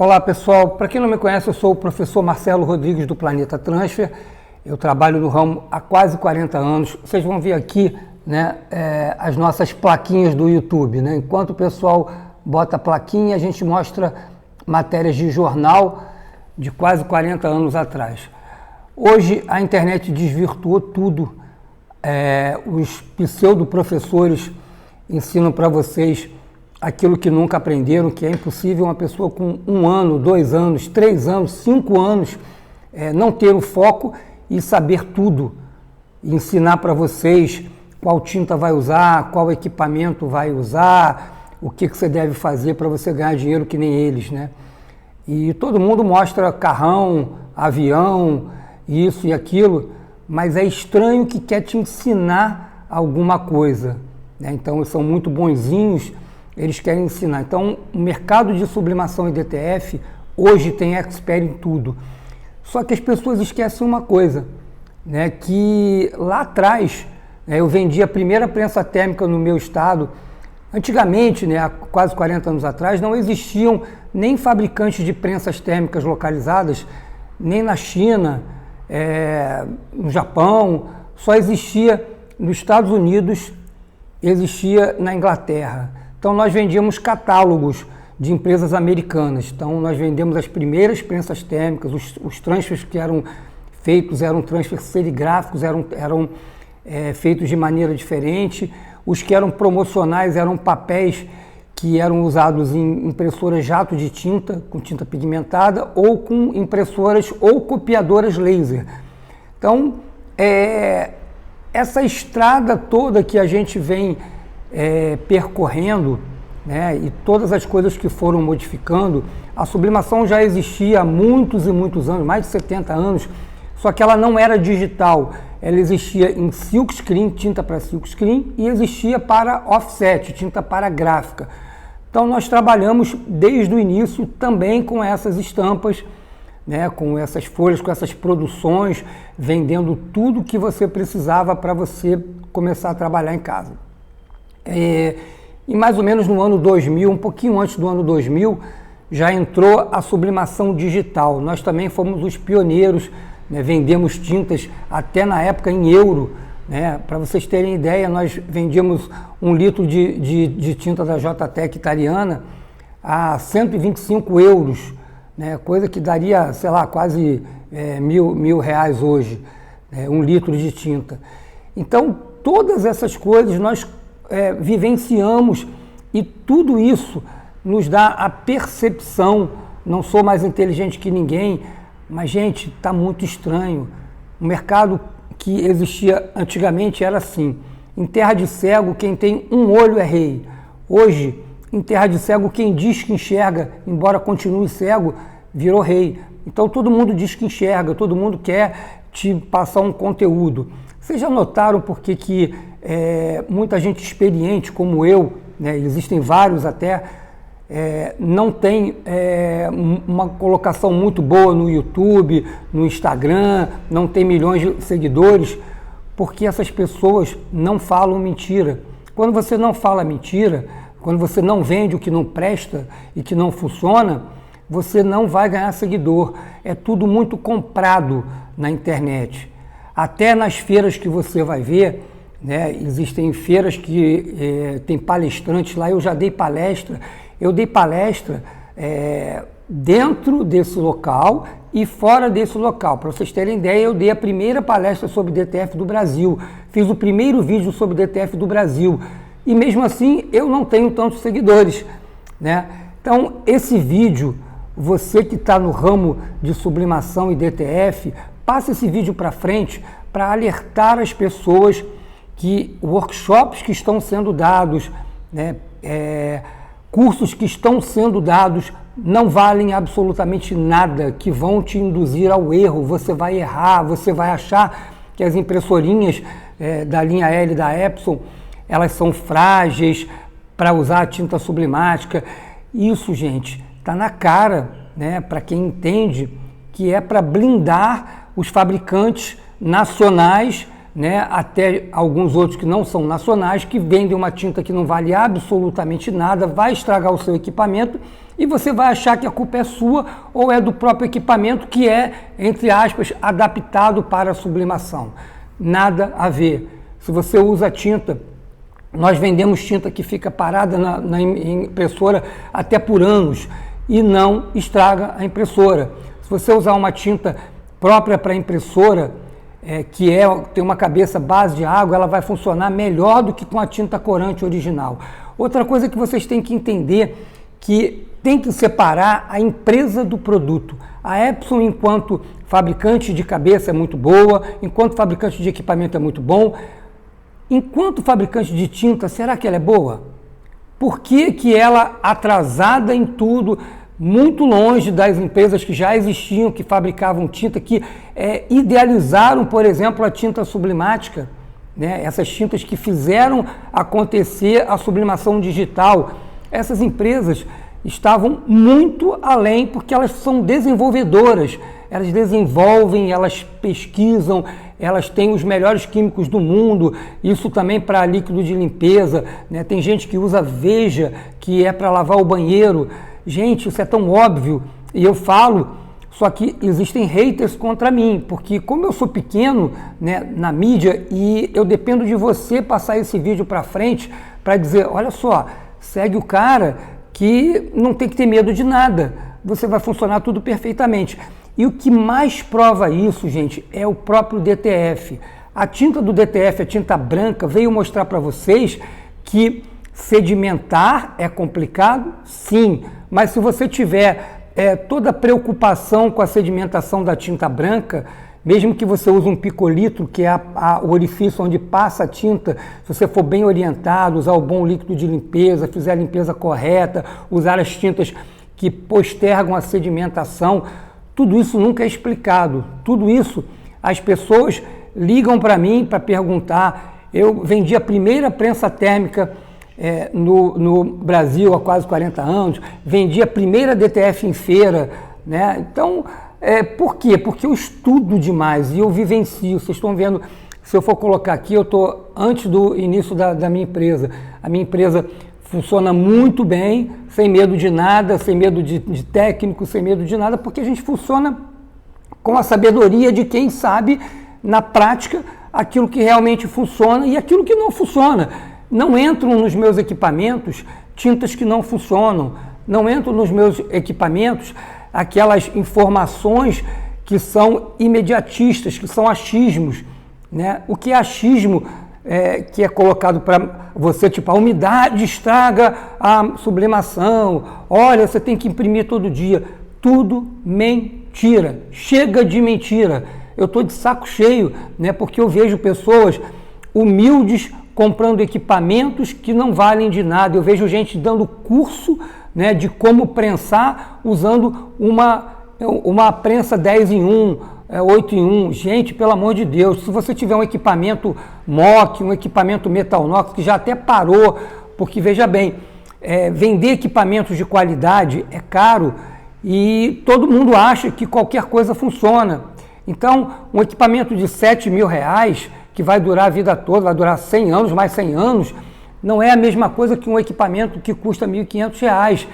Olá pessoal, para quem não me conhece, eu sou o professor Marcelo Rodrigues do Planeta Transfer. Eu trabalho no ramo há quase 40 anos. Vocês vão ver aqui, né, as nossas plaquinhas do YouTube, né? Enquanto o pessoal bota a plaquinha, a gente mostra matérias de jornal de quase 40 anos atrás. Hoje a internet desvirtuou tudo. Os pseudo-professores ensinam para vocês aquilo que nunca aprenderam, que é impossível uma pessoa com 1 ano, 2 anos, 3 anos, 5 anos não ter o foco e saber tudo, e ensinar para vocês qual tinta vai usar, qual equipamento vai usar, o que você deve fazer para você ganhar dinheiro que nem eles, né? E todo mundo mostra carrão, avião, isso e aquilo, mas é estranho que quer te ensinar alguma coisa, né? Então são muito bonzinhos, eles querem ensinar. Então o mercado de sublimação e DTF hoje tem expert em tudo. Só que as pessoas esquecem uma coisa, né? Que lá atrás, né, eu vendi a primeira prensa térmica no meu estado. Antigamente, né, há quase 40 anos atrás, não existiam nem fabricantes de prensas térmicas localizadas, nem na China, no Japão, só existia nos Estados Unidos, existia na Inglaterra. Então nós vendíamos catálogos de empresas americanas. Então nós vendemos as primeiras prensas térmicas, os transfers que eram feitos eram transfers serigráficos, eram feitos de maneira diferente. Os que eram promocionais eram papéis que eram usados em impressoras jato de tinta, com tinta pigmentada, ou com impressoras ou copiadoras laser. Então, essa estrada toda que a gente vem percorrendo, né, e todas as coisas que foram modificando, a sublimação já existia há muitos e muitos anos, mais de 70 anos, só que ela não era digital. Ela existia em silkscreen, tinta para silkscreen, e existia para offset, tinta para gráfica. Então nós trabalhamos desde o início também com essas estampas, né, com essas folhas, com essas produções, vendendo tudo que você precisava para você começar a trabalhar em casa. E mais ou menos no ano 2000, um pouquinho antes do ano 2000, já entrou a sublimação digital. Nós também fomos os pioneiros, né, vendemos tintas até na época em euro, né? Para vocês terem ideia, nós vendíamos 1 litro de tinta da JTEC italiana a 125 euros, né? Coisa que daria, sei lá, quase mil reais hoje, 1 litro de tinta. Então, todas essas coisas nós vivenciamos, e tudo isso nos dá a percepção. Não sou mais inteligente que ninguém, mas, gente, está muito estranho. O mercado que existia antigamente era assim: em terra de cego, quem tem um olho é rei. Hoje, em terra de cego, quem diz que enxerga, embora continue cego, virou rei. Então todo mundo diz que enxerga, todo mundo quer te passar um conteúdo. Vocês já notaram por que muita gente experiente como eu, né, existem vários até, não tem uma colocação muito boa no YouTube, no Instagram, não tem milhões de seguidores, porque essas pessoas não falam mentira. Quando você não fala mentira, quando você não vende o que não presta e que não funciona, você não vai ganhar seguidor. É tudo muito comprado na internet. Até nas feiras que você vai ver, né, existem feiras que tem palestrantes lá. Eu já dei palestra. Eu dei palestra dentro desse local e fora desse local. Para vocês terem ideia, eu dei a primeira palestra sobre DTF do Brasil. Fiz o primeiro vídeo sobre DTF do Brasil. E mesmo assim, eu não tenho tantos seguidores, né? Então, esse vídeo, você que está no ramo de sublimação e DTF, passa esse vídeo para frente para alertar as pessoas que workshops que estão sendo dados, né, cursos que estão sendo dados não valem absolutamente nada, que vão te induzir ao erro. Você vai errar, você vai achar que as impressorinhas da linha L da Epson, elas são frágeis para usar a tinta sublimática. Isso, gente, está na cara, né, para quem entende, que é para blindar os fabricantes nacionais, né, até alguns outros que não são nacionais, que vendem uma tinta que não vale absolutamente nada, vai estragar o seu equipamento e você vai achar que a culpa é sua ou é do próprio equipamento que é, entre aspas, adaptado para a sublimação. Nada a ver. Se você usa tinta, nós vendemos tinta que fica parada na impressora até por anos e não estraga a impressora. Se você usar uma tinta própria para impressora, tem uma cabeça base de água, ela vai funcionar melhor do que com a tinta corante original. Outra coisa que vocês têm que entender, que tem que separar a empresa do produto. A Epson, enquanto fabricante de cabeça, é muito boa, enquanto fabricante de equipamento é muito bom. Enquanto fabricante de tinta, será que ela é boa? Por que ela, atrasada em tudo, muito longe das empresas que já existiam, que fabricavam tinta, que idealizaram, por exemplo, a tinta sublimática, né? Essas tintas que fizeram acontecer a sublimação digital, essas empresas estavam muito além, porque elas são desenvolvedoras, elas desenvolvem, elas pesquisam, elas têm os melhores químicos do mundo, isso também para líquido de limpeza, né? Tem gente que usa Veja, que é para lavar o banheiro. Gente, isso é tão óbvio, e eu falo, só que existem haters contra mim, porque como eu sou pequeno, né, na mídia, e eu dependo de você passar esse vídeo para frente, para dizer, olha só, segue o cara que não tem que ter medo de nada, você vai funcionar tudo perfeitamente. E o que mais prova isso, gente, é o próprio DTF. A tinta do DTF, a tinta branca, veio mostrar para vocês que sedimentar é complicado, sim, mas se você tiver toda a preocupação com a sedimentação da tinta branca, mesmo que você use um picolitro, que é o orifício onde passa a tinta, se você for bem orientado, usar o bom líquido de limpeza, fizer a limpeza correta, usar as tintas que postergam a sedimentação, tudo isso nunca é explicado. Tudo isso as pessoas ligam para mim para perguntar. Eu vendi a primeira prensa térmica no Brasil há quase 40 anos, vendi a primeira DTF em feira, né? Então, por quê? Porque eu estudo demais e eu vivencio. Vocês estão vendo, se eu for colocar aqui, eu estou antes do início da minha empresa. A minha empresa funciona muito bem, sem medo de nada, sem medo de técnico, sem medo de nada, porque a gente funciona com a sabedoria de quem sabe, na prática, aquilo que realmente funciona e aquilo que não funciona. Não entram nos meus equipamentos tintas que não funcionam, não entram nos meus equipamentos aquelas informações que são imediatistas, que são achismos, né? O que é achismo que é colocado para você, tipo, a umidade estraga a sublimação, olha, você tem que imprimir todo dia. Tudo mentira, chega de mentira. Eu estou de saco cheio, né? Porque eu vejo pessoas humildes comprando equipamentos que não valem de nada. Eu vejo gente dando curso, né, de como prensar usando uma prensa 10 em 1, 8 em 1. Gente, pelo amor de Deus, se você tiver um equipamento MOC, um equipamento Metalnox, que já até parou, porque veja bem, vender equipamentos de qualidade é caro e todo mundo acha que qualquer coisa funciona. Então, um equipamento de R$7.000, que vai durar a vida toda, vai durar 100 anos, mais 100 anos, não é a mesma coisa que um equipamento que custa R$1.500,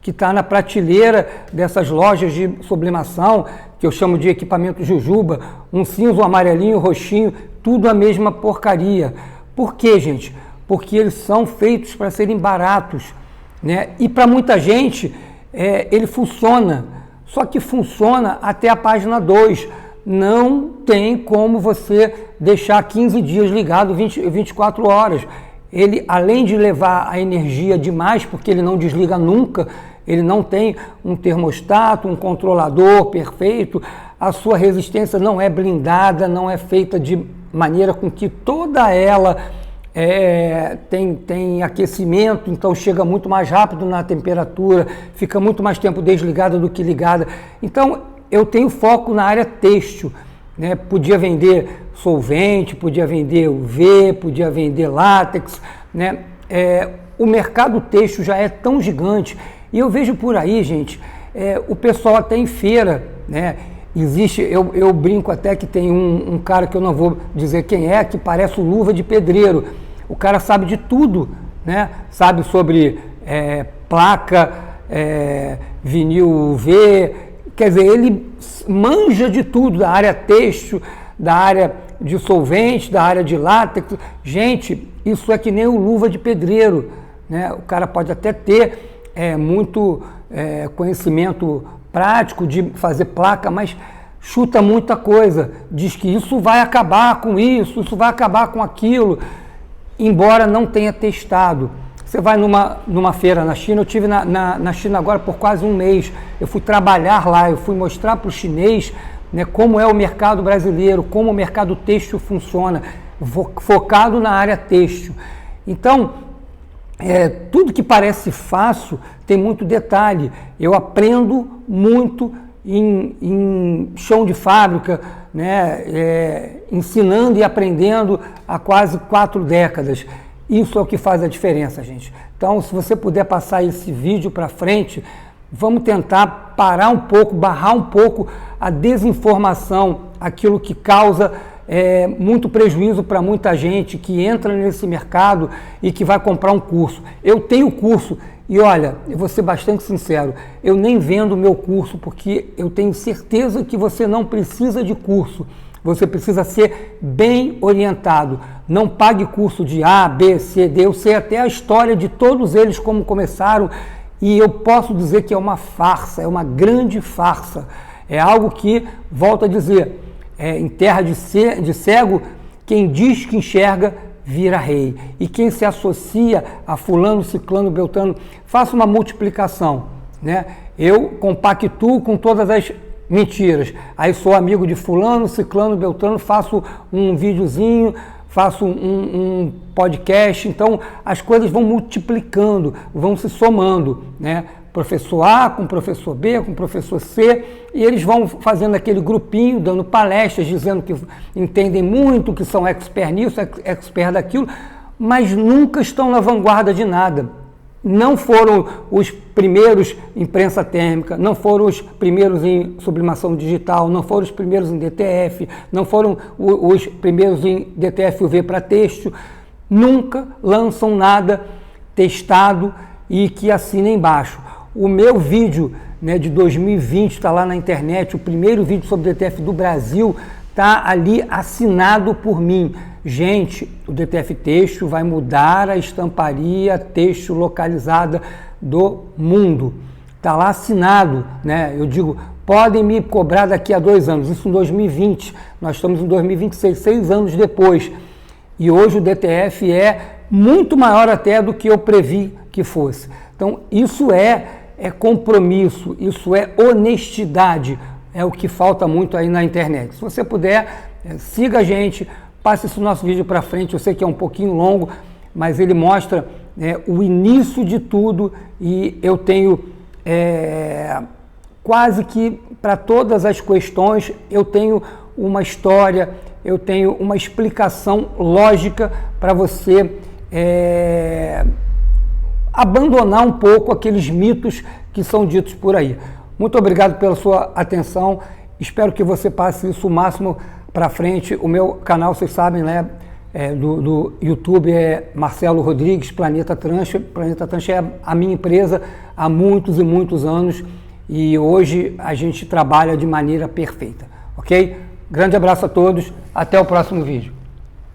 que está na prateleira dessas lojas de sublimação, que eu chamo de equipamento Jujuba, um cinza, um amarelinho, um roxinho, tudo a mesma porcaria. Por quê, gente? Porque eles são feitos para serem baratos, né? E para muita gente, ele funciona, só que funciona até a página 2. Não tem como você deixar 15 dias ligado 24 horas. Ele, além de levar a energia demais, porque ele não desliga nunca, ele não tem um termostato, um controlador perfeito, a sua resistência não é blindada, não é feita de maneira com que toda ela tem aquecimento, então chega muito mais rápido na temperatura, fica muito mais tempo desligada do que ligada. Então, eu tenho foco na área têxtil, né? Podia vender solvente, podia vender UV, podia vender látex, né? O mercado têxtil já é tão gigante e eu vejo por aí, gente, o pessoal até em feira, né? Existe, eu brinco até que tem um cara que eu não vou dizer quem é, que parece luva de pedreiro. O cara sabe de tudo, né? Sabe sobre placa, vinil UV, quer dizer, ele manja de tudo, da área têxtil, da área de solvente, da área de látex. Gente, isso é que nem o luva de pedreiro, né? O cara pode até ter muito conhecimento prático de fazer placa, mas chuta muita coisa, diz que isso vai acabar com isso vai acabar com aquilo, embora não tenha testado. Você vai numa feira na China, eu estive na China agora por quase um mês, eu fui trabalhar lá, eu fui mostrar para o chinês, né, como é o mercado brasileiro, como o mercado têxtil funciona, focado na área têxtil. Então, tudo que parece fácil tem muito detalhe. Eu aprendo muito em chão de fábrica, né, ensinando e aprendendo há quase 4 décadas. Isso é o que faz a diferença, gente. Então, se você puder passar esse vídeo para frente, vamos tentar parar um pouco, barrar um pouco a desinformação, aquilo que causa muito prejuízo para muita gente que entra nesse mercado e que vai comprar um curso. Eu tenho curso e olha, eu vou ser bastante sincero, eu nem vendo o meu curso porque eu tenho certeza que você não precisa de curso. Você precisa ser bem orientado. Não pague curso de A, B, C, D. Eu sei até a história de todos eles, como começaram, e eu posso dizer que é uma farsa, é uma grande farsa. É algo que, volto a dizer, em terra de cego, quem diz que enxerga, vira rei. E quem se associa a fulano, ciclano, beltrano, faça uma multiplicação, né? Eu compactuo com todas as mentiras. Aí sou amigo de fulano, ciclano, beltrano, faço um videozinho, faço um podcast, então as coisas vão multiplicando, vão se somando, né? Professor A com professor B, com professor C, e eles vão fazendo aquele grupinho, dando palestras, dizendo que entendem muito, que são expert nisso, expert daquilo, mas nunca estão na vanguarda de nada. Não foram os primeiros em prensa térmica, não foram os primeiros em sublimação digital, não foram os primeiros em DTF, não foram os primeiros em DTF UV para têxtil, nunca lançam nada testado e que assina embaixo. O meu vídeo, né, de 2020 está lá na internet, o primeiro vídeo sobre DTF do Brasil está ali assinado por mim. Gente, o DTF têxtil vai mudar a estamparia têxtil localizada do mundo. Está lá assinado, né? Eu digo, podem me cobrar daqui a 2 anos, isso em 2020, nós estamos em 2026, 6 anos depois. E hoje o DTF é muito maior até do que eu previ que fosse. Então, isso é compromisso, isso é honestidade, é o que falta muito aí na internet. Se você puder, siga a gente, passe esse nosso vídeo para frente, eu sei que é um pouquinho longo, mas ele mostra o início de tudo e eu tenho quase que para todas as questões, eu tenho uma história, eu tenho uma explicação lógica para você abandonar um pouco aqueles mitos que são ditos por aí. Muito obrigado pela sua atenção, espero que você passe isso o máximo para frente. O meu canal, vocês sabem, né, do YouTube é Marcelo Rodrigues, Planeta Trancha. Planeta Trancha é a minha empresa há muitos e muitos anos e hoje a gente trabalha de maneira perfeita, ok? Grande abraço a todos, até o próximo vídeo.